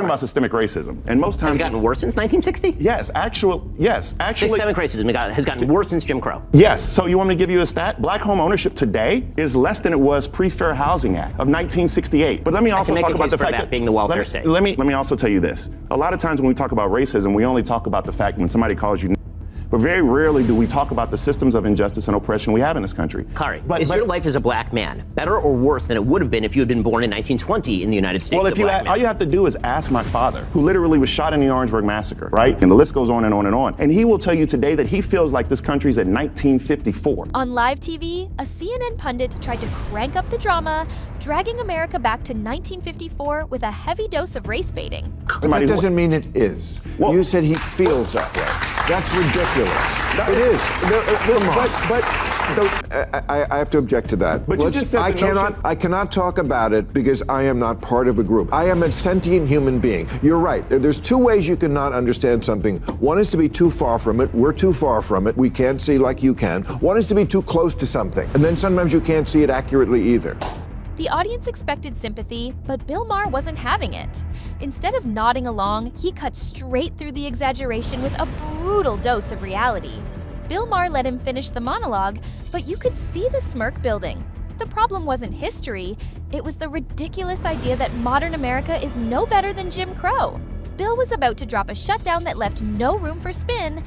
about systemic racism, and most times has it gotten worse since 1960? Yes, actually. Systemic racism has gotten worse since Jim Crow. Yes. So you want me to give you a stat? Black home ownership today is less than it was pre-Fair Housing Act of 1968. But let me also talk about the fact that being the welfare state. Let me also tell you this. A lot of times when we talk about racism, we only talk about the fact when somebody calls you. But very rarely do we talk about the systems of injustice and oppression we have in this country. Kari, is your life as a black man better or worse than it would have been if you had been born in 1920 in the United States? Well, all you have to do is ask my father, who literally was shot in the Orangeburg Massacre, right? And the list goes on and on and on. And he will tell you today that he feels like this country's at 1954. On live TV, a CNN pundit tried to crank up the drama, dragging America back to 1954 with a heavy dose of race baiting. That doesn't mean it is. Well, you said he feels that way. That's ridiculous. It is. I have to object to that. But I cannot talk about it because I am not part of a group. I am a sentient human being. You're right. There's two ways you cannot understand something. One is to be too far from it. We're too far from it. We can't see like you can. One is to be too close to something. And then sometimes you can't see it accurately either. The audience expected sympathy, but Bill Maher wasn't having it. Instead of nodding along, he cut straight through the exaggeration with a brutal dose of reality. Bill Maher let him finish the monologue, but you could see the smirk building. The problem wasn't history, it was the ridiculous idea that modern America is no better than Jim Crow. Bill was about to drop a shutdown that left no room for spin.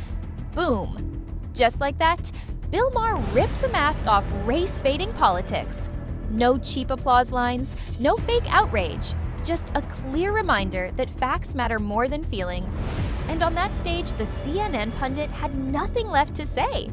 Boom. Just like that, Bill Maher ripped the mask off race-baiting politics. No cheap applause lines, no fake outrage, just a clear reminder that facts matter more than feelings. And on that stage, the CNN pundit had nothing left to say.